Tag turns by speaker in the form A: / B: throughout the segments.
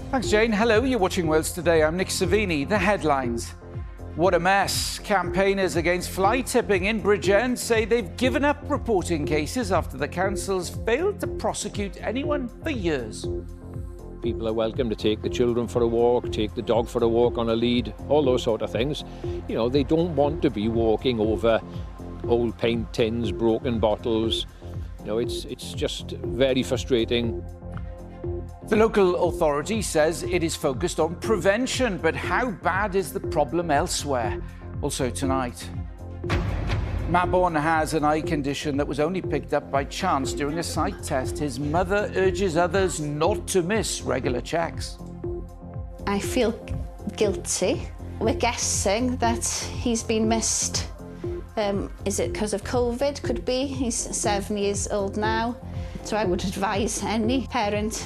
A: Thanks, Jane. Hello, you're watching Wales Today. I'm Nick Savini. The headlines. What a mess. Campaigners against fly tipping in Bridgend say they've given up reporting cases after the council's failed to prosecute anyone for years.
B: People are welcome to take the children for a walk, take the dog for a walk on a lead, all those sort of things. You know, they don't want to be walking over old paint tins, broken bottles. You know, it's just very frustrating.
A: The local authority says it is focused on prevention, but how bad is the problem elsewhere? Also tonight. Mabon has an eye condition that was only picked up by chance during a sight test. His mother urges others not to miss regular checks.
C: I feel guilty. We're guessing that he's been missed. Is it because of COVID? Could be. He's 7 years old now. So I would advise any parent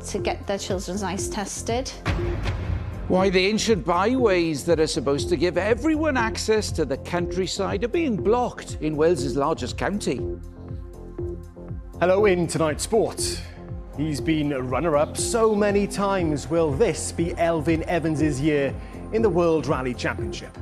C: to get their children's eyes tested.
A: Why the ancient byways that are supposed to give everyone access to the countryside are being blocked in Wales's largest county.
D: Hello, in tonight's sport. He's been runner-up so many times. Will this be Elfyn Evans' year in the World Rally Championship?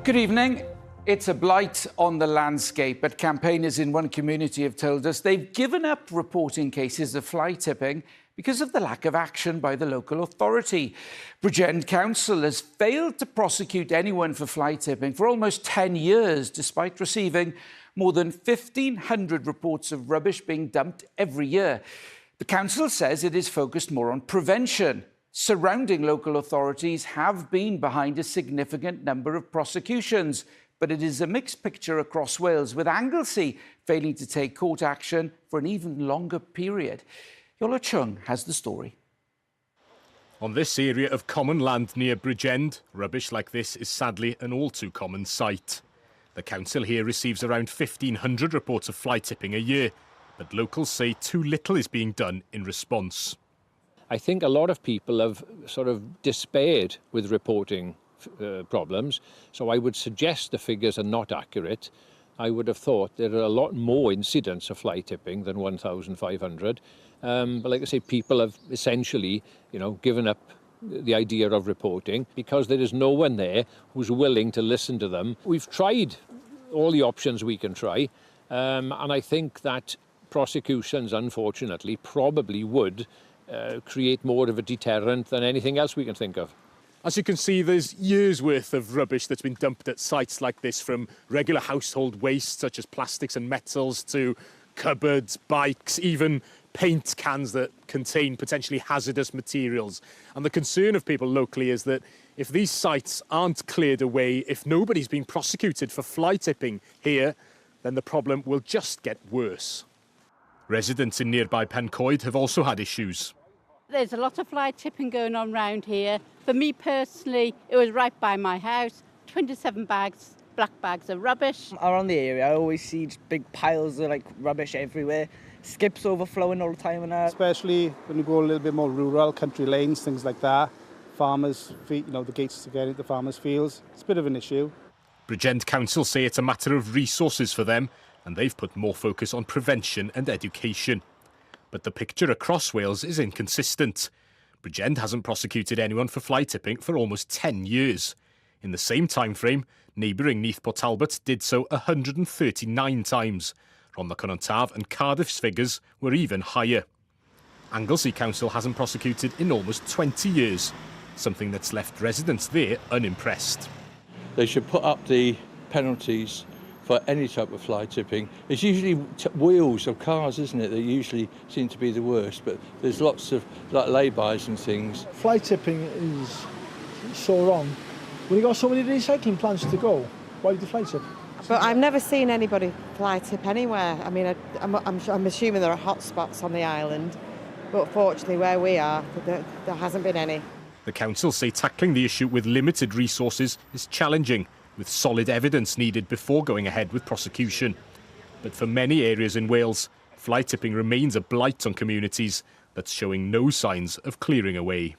A: Good evening. It's a blight on the landscape, but campaigners in one community have told us they've given up reporting cases of fly tipping because of the lack of action by the local authority. Bridgend Council has failed to prosecute anyone for fly tipping for almost 10 years, despite receiving more than 1,500 reports of rubbish being dumped every year. The council says it is focused more on prevention. Surrounding local authorities have been behind a significant number of prosecutions, but it is a mixed picture across Wales, with Anglesey failing to take court action for an even longer period. Iolo Chung has the story.
E: On this area of common land near Bridgend, rubbish like this is sadly an all too common sight. The council here receives around 1,500 reports of fly tipping a year, but locals say too little is being done in response.
B: I think a lot of people have sort of despaired with reporting problems, so I would suggest the figures are not accurate. I would have thought there are a lot more incidents of fly tipping than 1,500. But like I say, people have essentially, given up the idea of reporting because there is no one there who's willing to listen to them. We've tried all the options we can try, and I think that prosecutions, unfortunately, probably would create more of a deterrent than anything else we can think of.
E: As you can see, there's years' worth of rubbish that's been dumped at sites like this, from regular household waste such as plastics and metals to cupboards, bikes, even paint cans that contain potentially hazardous materials. And the concern of people locally is that if these sites aren't cleared away, if nobody's been prosecuted for fly tipping here, then the problem will just get worse. Residents in nearby Pencoed have also had issues.
F: There's a lot of fly tipping going on round here. For me personally, it was right by my house. 27 bags, black bags of rubbish.
G: Around the area, I always see big piles of rubbish everywhere. Skips overflowing all the time and that.
H: Especially when you go a little bit more rural, country lanes, things like that. Farmers' the gates to get into farmers' fields. It's a bit of an issue.
E: Bridgend Council say it's a matter of resources for them, and they've put more focus on prevention and education. But the picture across Wales is inconsistent. Bridgend hasn't prosecuted anyone for fly tipping for almost 10 years. In the same time frame, neighbouring Neath Port Talbot did so 139 times. Rhondda and Cardiff's figures were even higher. Anglesey Council hasn't prosecuted in almost 20 years, something that's left residents there unimpressed.
I: They should put up the penalties for any type of fly tipping. It's usually wheels of cars, isn't it, that usually seem to be the worst, but there's lots of lay-bys and things.
J: Fly tipping is so wrong. When you've got so many recycling plants to go, why do you fly tip?
K: But I've never seen anybody fly tip anywhere. I mean, I'm assuming there are hot spots on the island, but fortunately where we are, there hasn't been any.
E: The council say tackling the issue with limited resources is challenging, with solid evidence needed before going ahead with prosecution. But for many areas in Wales, fly tipping remains a blight on communities that's showing no signs of clearing away.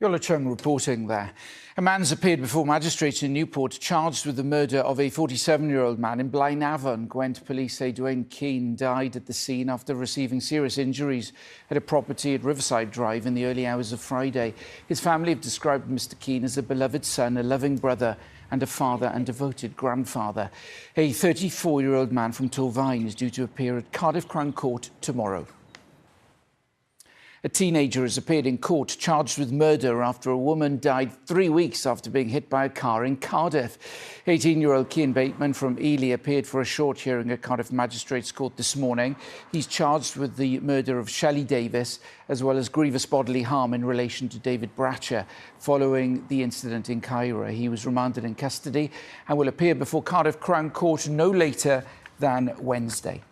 A: Yola Chung reporting there. A man's appeared before magistrates in Newport charged with the murder of a 47-year-old man in Blaenavon. Gwent police say Dwayne Keane died at the scene after receiving serious injuries at a property at Riverside Drive in the early hours of Friday. His family have described Mr. Keane as a beloved son, a loving brother and a father and devoted grandfather. A 34-year-old man from Torfaen is due to appear at Cardiff Crown Court tomorrow. A teenager has appeared in court charged with murder after a woman died 3 weeks after being hit by a car in Cardiff. 18-year-old Cian Bateman from Ely appeared for a short hearing at Cardiff Magistrates Court this morning. He's charged with the murder of Shelley Davis as well as grievous bodily harm in relation to David Bratcher following the incident in Cairo. He was remanded in custody and will appear before Cardiff Crown Court no later than Wednesday.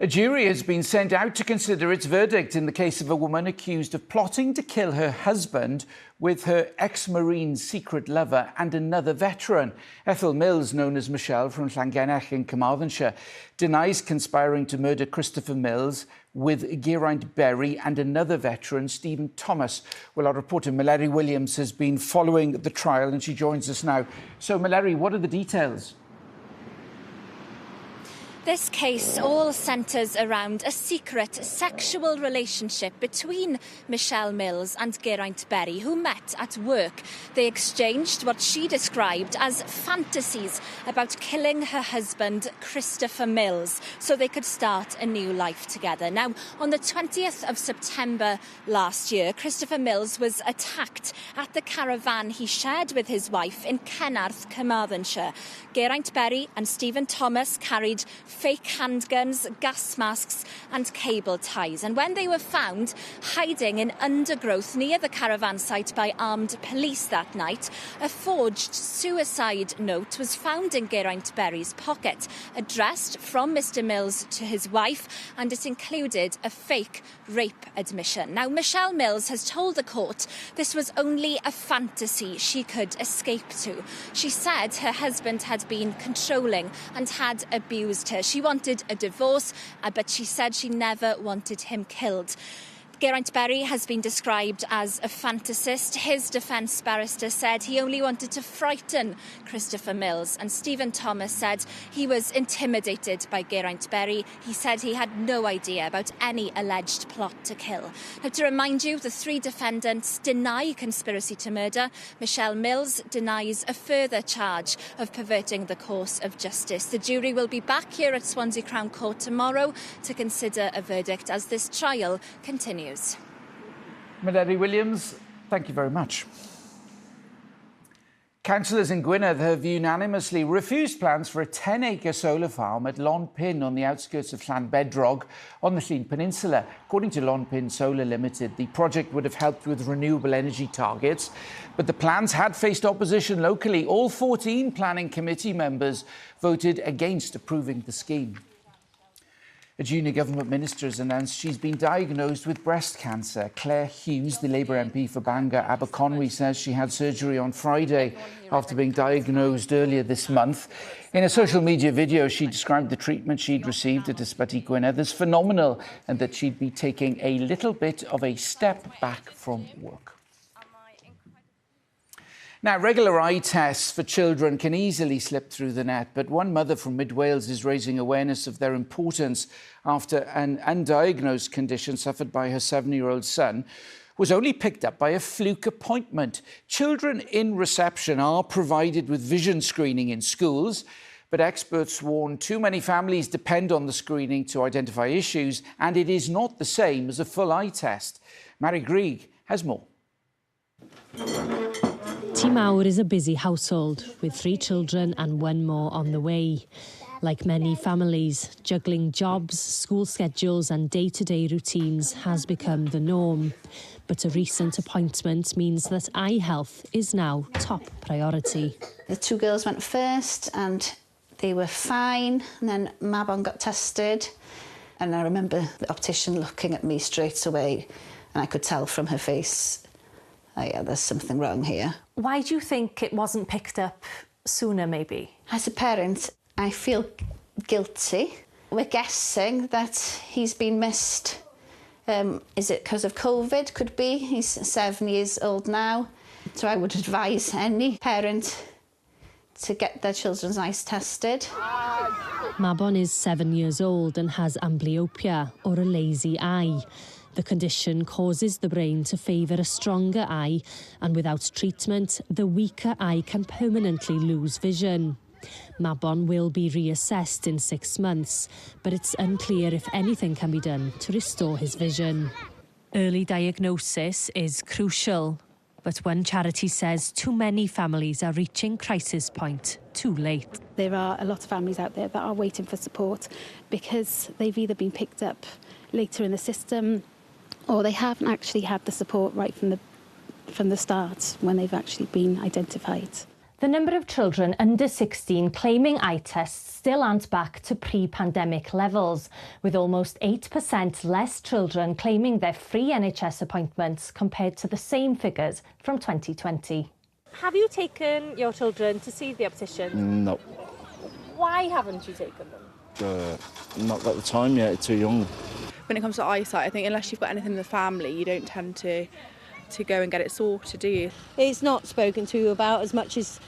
A: A jury has been sent out to consider its verdict in the case of a woman accused of plotting to kill her husband with her ex-Marine secret lover and another veteran. Ethel Mills, known as Michelle from Llangenech in Carmarthenshire, denies conspiring to murder Christopher Mills with Geraint Berry and another veteran, Stephen Thomas. Well, our reporter Mallory Williams has been following the trial and she joins us now. So, Mallory, what are the details?
L: This case all centres around a secret sexual relationship between Michelle Mills and Geraint Berry, who met at work. They exchanged what she described as fantasies about killing her husband, Christopher Mills, so they could start a new life together. Now, on the 20th of September last year, Christopher Mills was attacked at the caravan he shared with his wife in Cenarth, Carmarthenshire. Geraint Berry and Stephen Thomas carried fake handguns, gas masks and cable ties. And when they were found hiding in undergrowth near the caravan site by armed police that night, a forged suicide note was found in Geraint Berry's pocket, addressed from Mr. Mills to his wife, and it included a fake rape admission. Now, Michelle Mills has told the court this was only a fantasy she could escape to. She said her husband had been controlling and had abused her. She wanted a divorce, but she said she never wanted him killed. Geraint Berry has been described as a fantasist. His defence barrister said he only wanted to frighten Christopher Mills, and Stephen Thomas said he was intimidated by Geraint Berry. He said he had no idea about any alleged plot to kill. Now, to remind you, the three defendants deny conspiracy to murder. Michelle Mills denies a further charge of perverting the course of justice. The jury will be back here at Swansea Crown Court tomorrow to consider a verdict as this trial continues.
A: Mallory Williams, thank you very much. Councillors in Gwynedd have unanimously refused plans for a 10-acre solar farm at Lonpin on the outskirts of Llanbedrog on the Llŷn Peninsula. According to Lonpin Solar Limited, the project would have helped with renewable energy targets, but the plans had faced opposition locally. All 14 planning committee members voted against approving the scheme. A junior government minister has announced she's been diagnosed with breast cancer. Claire Hughes, the Labour MP for Bangor Aberconwy, says she had surgery on Friday after being diagnosed earlier this month. In a social media video, she described the treatment she'd received at Ysbyty Gwynedd as phenomenal and that she'd be taking a little bit of a step back from work. Now, regular eye tests for children can easily slip through the net, but one mother from Mid Wales is raising awareness of their importance after an undiagnosed condition suffered by her 7-year-old son was only picked up by a fluke appointment. Children in reception are provided with vision screening in schools, but experts warn too many families depend on the screening to identify issues, and it is not the same as a full eye test. Mary Grieg has more.
M: Tŷ Mawr is a busy household, with 3 children and 1 more on the way. Like many families, juggling jobs, school schedules and day-to-day routines has become the norm. But a recent appointment means that eye health is now top priority.
C: The 2 girls went first and they were fine, and then Mabon got tested. And I remember the optician looking at me straight away, and I could tell from her face, oh yeah, there's something wrong here.
N: Why do you think it wasn't picked up sooner, maybe?
C: As a parent, I feel guilty. We're guessing that he's been missed Is it because of COVID? Could be. He's 7 years old now. So I would advise any parent to get their children's eyes tested.
M: Mabon is 7 years old and has amblyopia, or a lazy eye. The condition causes the brain to favour a stronger eye, and without treatment, the weaker eye can permanently lose vision. Mabon will be reassessed in 6 months, but it's unclear if anything can be done to restore his vision. Early diagnosis is crucial, but one charity says too many families are reaching crisis point too late.
O: There are a lot of families out there that are waiting for support because they've either been picked up later in the system or they haven't actually had the support right from the start when they've actually been identified.
N: The number of children under 16 claiming eye tests still aren't back to pre-pandemic levels, with almost 8% less children claiming their free NHS appointments compared to the same figures from 2020.
P: Have you taken your children to see the optician?
Q: No.
P: Why haven't you taken them?
Q: Not got the time yet, too young.
R: When it comes to eyesight, I think unless you've got anything in the family, you don't tend to go and get it sorted, do you?
S: It's not spoken to about as much as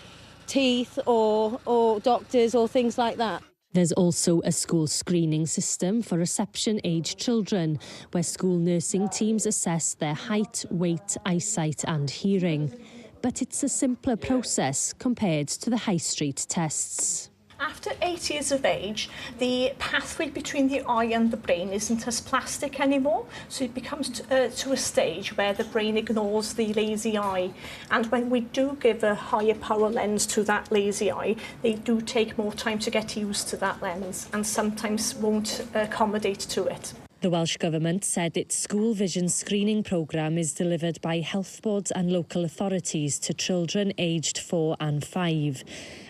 S: teeth or doctors or things like that.
M: There's also a school screening system for reception-aged children, where school nursing teams assess their height, weight, eyesight and hearing. But it's a simpler process compared to the high street tests.
T: After 8 years of age, the pathway between the eye and the brain isn't as plastic anymore, so it becomes to a stage where the brain ignores the lazy eye. And when we do give a higher power lens to that lazy eye, they do take more time to get used to that lens and sometimes won't accommodate to it.
M: The Welsh Government said its school vision screening programme is delivered by health boards and local authorities to children aged 4 and 5,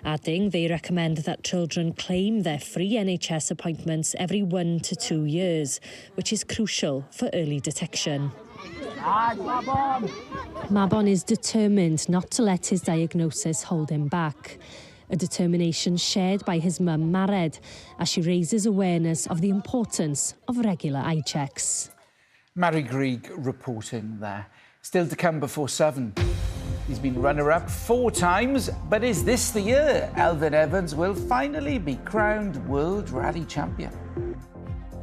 M: adding they recommend that children claim their free NHS appointments every 1 to 2 years, which is crucial for early detection. Mabon is determined not to let his diagnosis hold him back. A determination shared by his mum, Mared, as she raises awareness of the importance of regular eye checks.
A: Mary Grieg reporting there. Still to come before 7. He's been runner-up 4 times, but is this the year Elfyn Evans will finally be crowned World Rally Champion?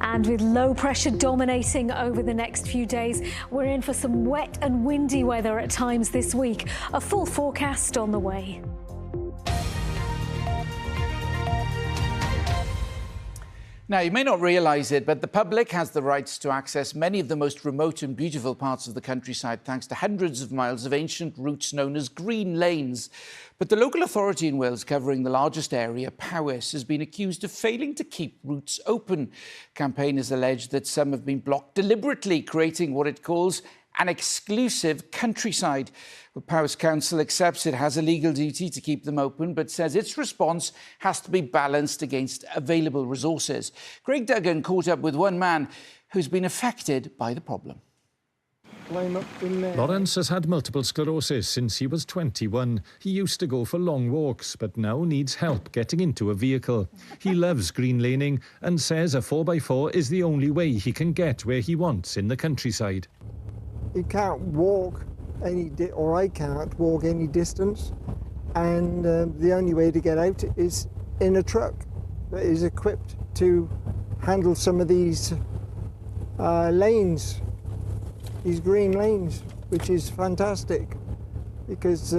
U: And with low pressure dominating over the next few days, we're in for some wet and windy weather at times this week. A full forecast on the way.
A: Now, you may not realise it, but the public has the rights to access many of the most remote and beautiful parts of the countryside thanks to hundreds of miles of ancient routes known as green lanes. But the local authority in Wales covering the largest area, Powys, has been accused of failing to keep routes open. Campaigners allege that some have been blocked deliberately, creating what it calls an exclusive countryside. Well, Powys Council accepts it has a legal duty to keep them open, but says its response has to be balanced against available resources. Craig Duggan caught up with one man who's been affected by the problem.
V: Climb up in there. Lawrence has had multiple sclerosis since he was 21. He used to go for long walks, but now needs help getting into a vehicle. He loves green laning and says a 4x4 is the only way he can get where he wants in the countryside.
W: You can't walk or I can't walk any distance, and the only way to get out is in a truck that is equipped to handle some of these lanes, these green lanes, which is fantastic because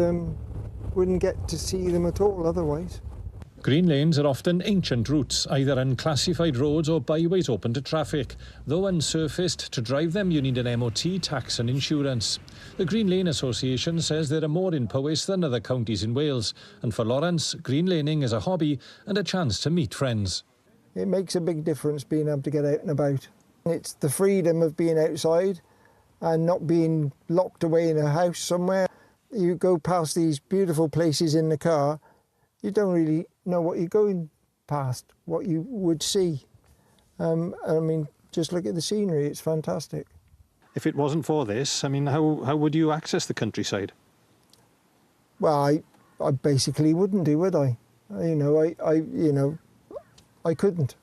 W: wouldn't get to see them at all otherwise.
V: Green lanes are often ancient routes, either unclassified roads or byways open to traffic. Though unsurfaced, to drive them you need an MOT, tax and insurance. The Green Lane Association says there are more in Powys than other counties in Wales, and for Lawrence, green laning is a hobby and a chance to meet friends.
W: It makes a big difference being able to get out and about. It's the freedom of being outside and not being locked away in a house somewhere. You go past these beautiful places in the car, you don't really know what you're going past, what you would see. I mean, just look at the scenery, it's fantastic.
V: If it wasn't for this, I mean, how would you access the countryside?
W: Well, I basically wouldn't do, would I? I couldn't.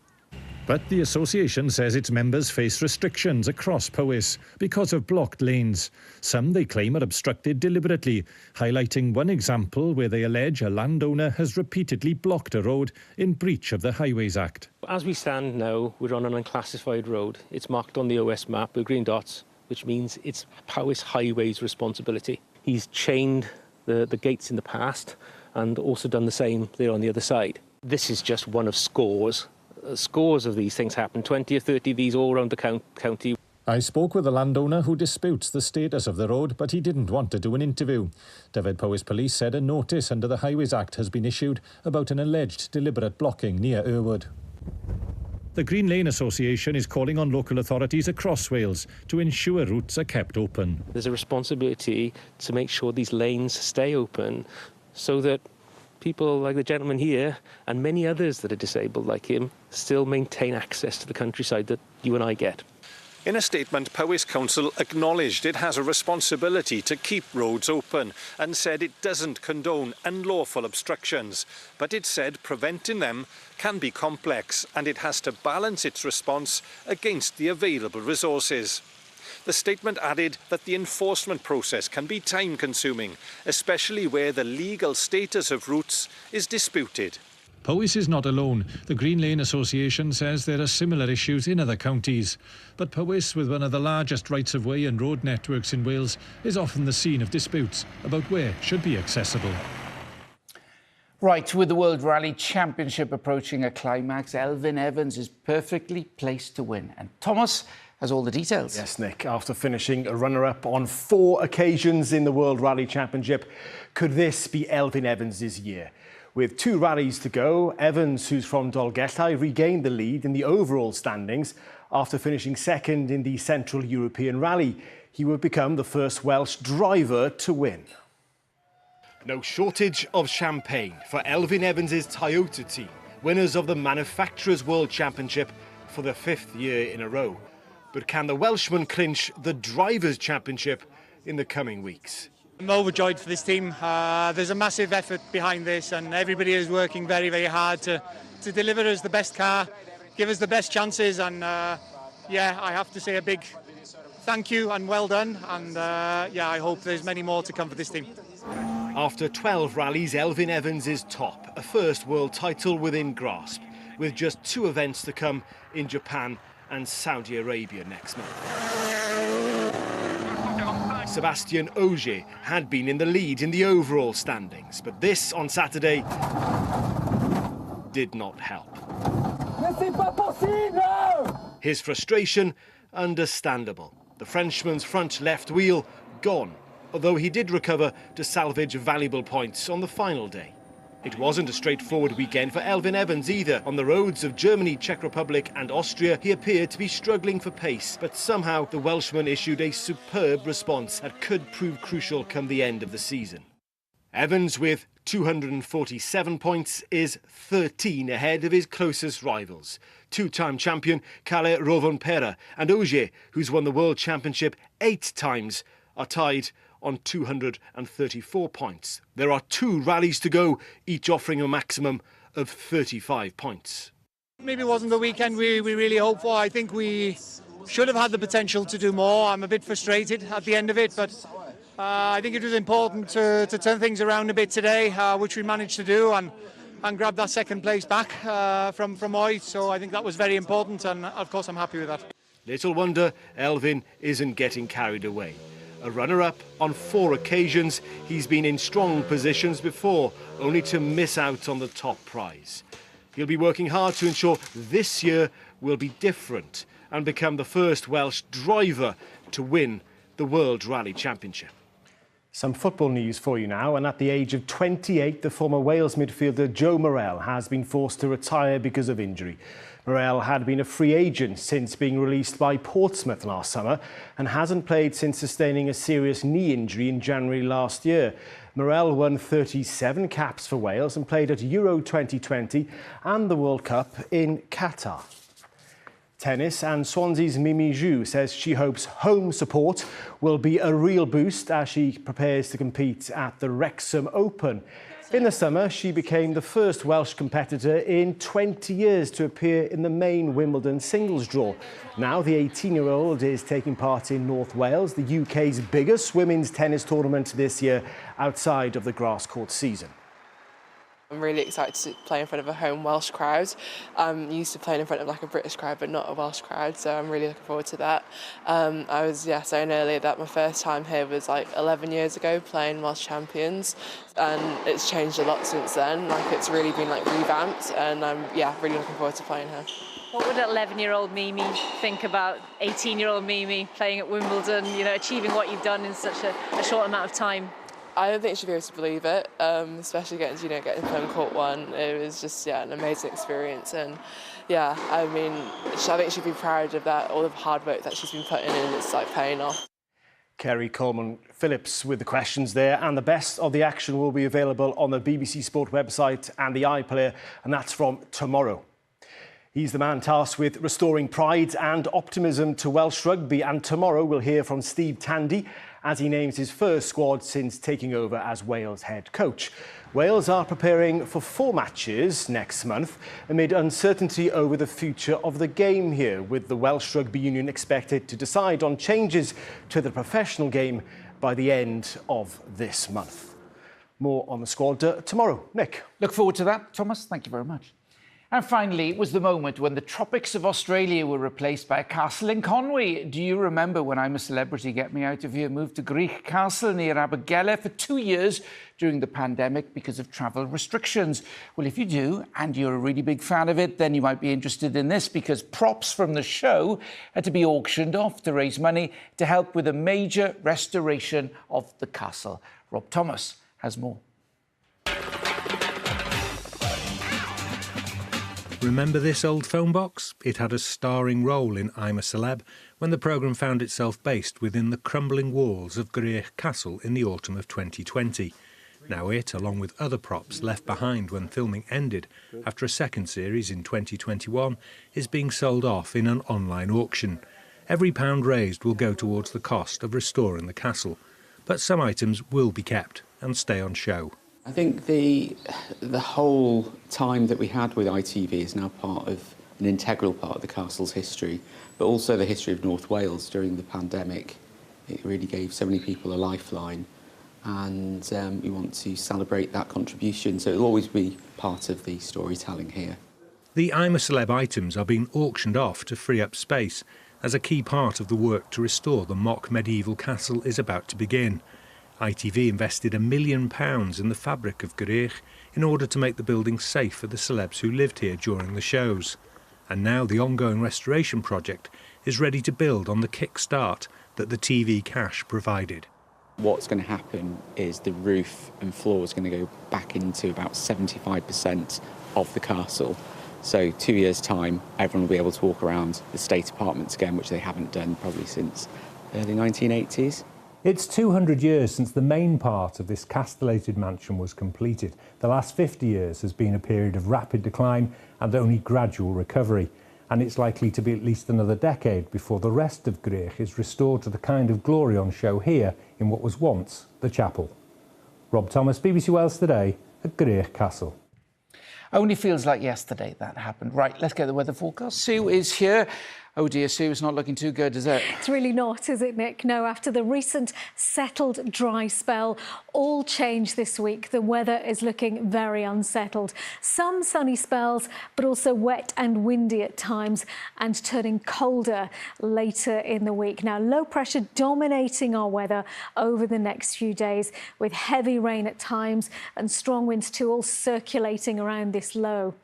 V: But the association says its members face restrictions across Powys because of blocked lanes. Some, they claim, are obstructed deliberately, highlighting one example where they allege a landowner has repeatedly blocked a road in breach of the Highways Act.
B: As we stand now, we're on an unclassified road. It's marked on the OS map with green dots, which means it's Powys Highways' responsibility. He's chained the gates in the past and also done the same there on the other side. This is just one of scores. Scores of these things happen, 20 or 30 of these all around the county.
V: I spoke with a landowner who disputes the status of the road, but he didn't want to do an interview. Dyfed-Powys Police said a notice under the Highways Act has been issued about an alleged deliberate blocking near Irwood. The Green Lane Association is calling on local authorities across Wales to ensure routes are kept open.
B: There's a responsibility to make sure these lanes stay open so that people like the gentleman here and many others that are disabled like him still maintain access to the countryside that you and I get.
D: In a statement, Powys Council acknowledged it has a responsibility to keep roads open and said it doesn't condone unlawful obstructions. But it said preventing them can be complex and it has to balance its response against the available resources. The statement added that the enforcement process can be time-consuming, especially where the legal status of routes is disputed.
V: Powys is not alone. The Green Lane Association says there are similar issues in other counties. But Powys, with one of the largest rights-of-way and road networks in Wales, is often the scene of disputes about where should be accessible.
A: Right, with the World Rally Championship approaching a climax, Elfyn Evans is perfectly placed to win. And Thomas has all the details.
F: Yes, Nick, after finishing a runner-up on 4 occasions in the World Rally Championship, could this be Elfyn Evans' year? With 2 rallies to go, Evans, who's from Dolgellau, regained the lead in the overall standings after finishing second in the Central European Rally. He would become the first Welsh driver to win. No shortage of champagne for Elfyn Evans' Toyota team, winners of the Manufacturers' World Championship for the 5th year in a row. But can the Welshman clinch the Drivers' Championship in the coming weeks?
X: I'm overjoyed for this team. There's a massive effort behind this and everybody is working very, very hard to deliver us the best car, give us the best chances, and yeah, I have to say a big thank you and well done, and yeah, I hope there's many more to come for this team.
F: After 12 rallies, Elfyn Evans is top, a first world title within grasp, with just 2 events to come in Japan and Saudi Arabia next month. Sébastien Ogier had been in the lead in the overall standings, but this on Saturday did not help. His frustration understandable. The Frenchman's front left wheel gone, although he did recover to salvage valuable points on the final day. It wasn't a straightforward weekend for Elfyn Evans either. On the roads of Germany, Czech Republic and Austria, he appeared to be struggling for pace, but somehow the Welshman issued a superb response that could prove crucial come the end of the season. Evans, with 247 points, is 13 ahead of his closest rivals. 2-time champion Kalle Rovanperä and Ogier, who's won the World Championship 8 times, are tied on 234 points. There are 2 rallies to go, each offering a maximum of 35 points.
X: Maybe it wasn't the weekend we really hoped for. I think we should have had the potential to do more. I'm a bit frustrated at the end of it, but I think it was important to turn things around a bit today, which we managed to do, and grab that second place back from Oid. So I think that was very important, and of course I'm happy with that.
F: Little wonder Elfyn isn't getting carried away. A runner-up on 4 occasions, he's been in strong positions before, only to miss out on the top prize. He'll be working hard to ensure this year will be different and become the first Welsh driver to win the World Rally Championship. Some football news for you now, and at the age of 28, the former Wales midfielder Joe Morrell has been forced to retire because of injury. Morrell had been a free agent since being released by Portsmouth last summer and hasn't played since sustaining a serious knee injury in January last year. Morrell won 37 caps for Wales and played at Euro 2020 and the World Cup in Qatar. Tennis, and Swansea's Mimi Zhu says she hopes home support will be a real boost as she prepares to compete at the Wrexham Open. In the summer, she became the first Welsh competitor in 20 years to appear in the main Wimbledon singles draw. Now, the 18-year-old is taking part in North Wales, the UK's biggest women's tennis tournament this year, outside of the grass court season.
G: I'm really excited to play in front of a home Welsh crowd. I'm used to playing in front of like a British crowd but not a Welsh crowd, so I'm really looking forward to that. I was saying earlier that my first time here was like 11 years ago playing Welsh Champions, and it's changed a lot since then. Like it's really been like revamped, and I'm really looking forward to playing here.
P: What would 11-year-old Mimi think about 18-year-old Mimi playing at Wimbledon, you know, achieving what you've done in such a short amount of time?
G: I don't think she'd be able to believe it, especially getting home court one. It was just an amazing experience, and I mean, I think she'd be proud of that, all the hard work that she's been putting in. It's like paying off.
F: Kerry Coleman-Phillips with the questions there, and the best of the action will be available on the BBC Sport website and the iPlayer, and that's from tomorrow. He's the man tasked with restoring pride and optimism to Welsh rugby, and tomorrow we'll hear from Steve Tandy as he names his first squad since taking over as Wales head coach. Wales are preparing for 4 matches next month amid uncertainty over the future of the game here, with the Welsh Rugby Union expected to decide on changes to the professional game by the end of this month. More on the squad tomorrow. Nick.
A: Look forward to that, Thomas. Thank you very much. And finally, it was the moment when the tropics of Australia were replaced by a castle in Conwy. Do you remember when I'm a Celebrity, Get Me Out of Here moved to Gwrych Castle near Abergele for 2 years during the pandemic because of travel restrictions? Well, if you do, and you're a really big fan of it, then you might be interested in this, because props from the show had to be auctioned off to raise money to help with a major restoration of the castle. Rob Thomas has more.
H: Remember this old phone box? It had a starring role in I'm a Celeb when the programme found itself based within the crumbling walls of Gwrych Castle in the autumn of 2020. Now it, along with other props left behind when filming ended after a second series in 2021, is being sold off in an online auction. Every pound raised will go towards the cost of restoring the castle, but some items will be kept and stay on show.
I: I think the whole time that we had with ITV is now part of an integral part of the castle's history, but also the history of North Wales during the pandemic. It really gave so many people a lifeline, and we want to celebrate that contribution, so it'll always be part of the storytelling here.
H: The I'm a Celeb items are being auctioned off to free up space, as a key part of the work to restore the mock medieval castle is about to begin. ITV invested £1 million in the fabric of Gwrych in order to make the building safe for the celebs who lived here during the shows. And now the ongoing restoration project is ready to build on the kick-start that the TV cash provided.
I: What's going to happen is the roof and floor is going to go back into about 75% of the castle. So 2 years' time, everyone will be able to walk around the state apartments again, which they haven't done probably since early 1980s.
J: It's 200 years since the main part of this castellated mansion was completed. The last 50 years has been a period of rapid decline and only gradual recovery. And it's likely to be at least another decade before the rest of Gwrych is restored to the kind of glory on show here in what was once the chapel. Rob Thomas, BBC Wales Today at Gwrych Castle.
A: Only feels like yesterday that happened. Right, let's get the weather forecast. Sue is here. Oh dear, Sue, it's not looking too good, is it?
U: It's really not, is it, Nick? No, after the recent settled dry spell, all changed this week. The weather is looking very unsettled. Some sunny spells, but also wet and windy at times, and turning colder later in the week. Now, low pressure dominating our weather over the next few days, with heavy rain at times and strong winds too, all circulating around this low.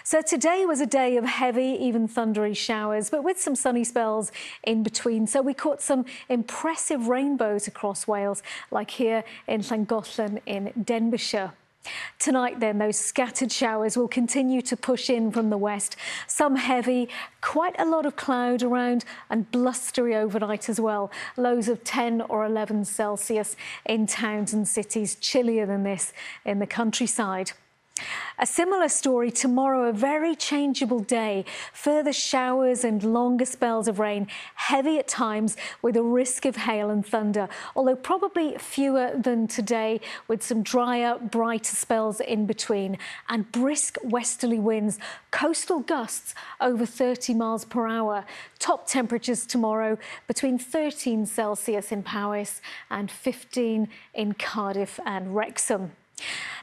U: So today was a day of heavy, even thundery showers, but with some sunny spells in between. So we caught some impressive rainbows across Wales, like here in Llangollen in Denbighshire. Tonight then, those scattered showers will continue to push in from the west. Some heavy, quite a lot of cloud around, and blustery overnight as well. Lows of 10 or 11 Celsius in towns and cities, chillier than this in the countryside. A similar story tomorrow, a very changeable day. Further showers and longer spells of rain, heavy at times with a risk of hail and thunder, although probably fewer than today, with some drier, brighter spells in between, and brisk westerly winds, coastal gusts over 30 miles per hour. Top temperatures tomorrow between 13 Celsius in Powys and 15 in Cardiff and Wrexham.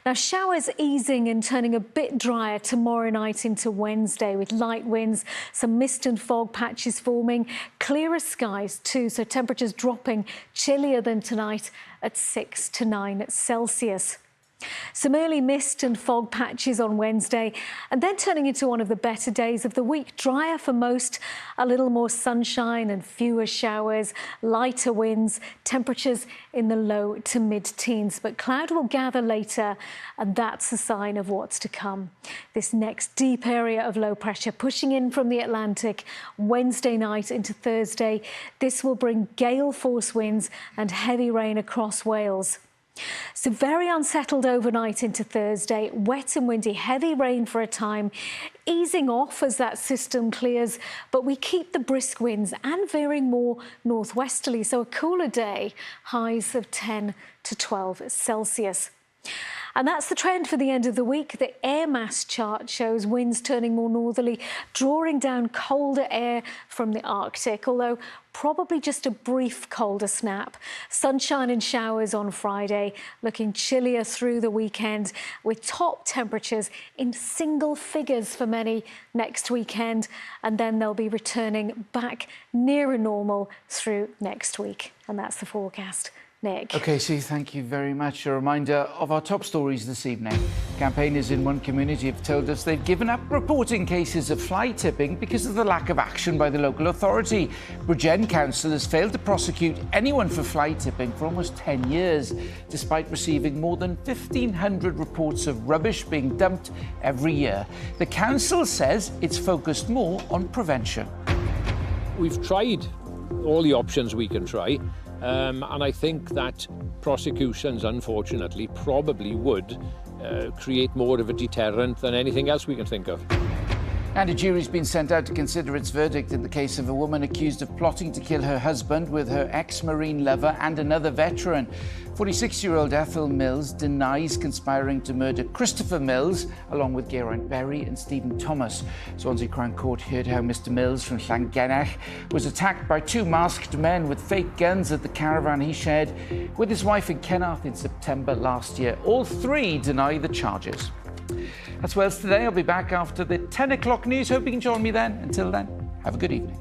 U: Now, showers easing and turning a bit drier tomorrow night into Wednesday, with light winds, some mist and fog patches forming, clearer skies too, so temperatures dropping, chillier than tonight at 6 to 9 Celsius. Some early mist and fog patches on Wednesday, and then turning into one of the better days of the week. Drier for most, a little more sunshine and fewer showers, lighter winds, temperatures in the low to mid-teens. But cloud will gather later, and that's a sign of what's to come. This next deep area of low pressure pushing in from the Atlantic Wednesday night into Thursday. This will bring gale force winds and heavy rain across Wales. So very unsettled overnight into Thursday, wet and windy, heavy rain for a time, easing off as that system clears, but we keep the brisk winds and veering more northwesterly, so a cooler day, highs of 10 to 12 Celsius. And that's the trend for the end of the week. The air mass chart shows winds turning more northerly, drawing down colder air from the Arctic, although probably just a brief colder snap. Sunshine and showers on Friday, looking chillier through the weekend, with top temperatures in single figures for many next weekend. And then they'll be returning back nearer normal through next week. And that's the forecast. Nick.
A: OK, Sue, thank you very much. A reminder of our top stories this evening. Campaigners in one community have told us they've given up reporting cases of fly tipping because of the lack of action by the local authority. Bridgend Council has failed to prosecute anyone for fly tipping for almost 10 years, despite receiving more than 1,500 reports of rubbish being dumped every year. The council says it's focused more on prevention.
C: We've tried all the options we can try. And I think that prosecutions, unfortunately, probably would create more of a deterrent than anything else we can think of.
A: And a jury's been sent out to consider its verdict in the case of a woman accused of plotting to kill her husband with her ex-Marine lover and another veteran. 46-year-old Ethel Mills denies conspiring to murder Christopher Mills, along with Geraint Berry and Stephen Thomas. Swansea Crown Court heard how Mr Mills from Llangenach was attacked by two masked men with fake guns at the caravan he shared with his wife in Kenarth in September last year. All three deny the charges. That's Wales Today. I'll be back after the 10 o'clock news. Hope you can join me then. Until then, have a good evening.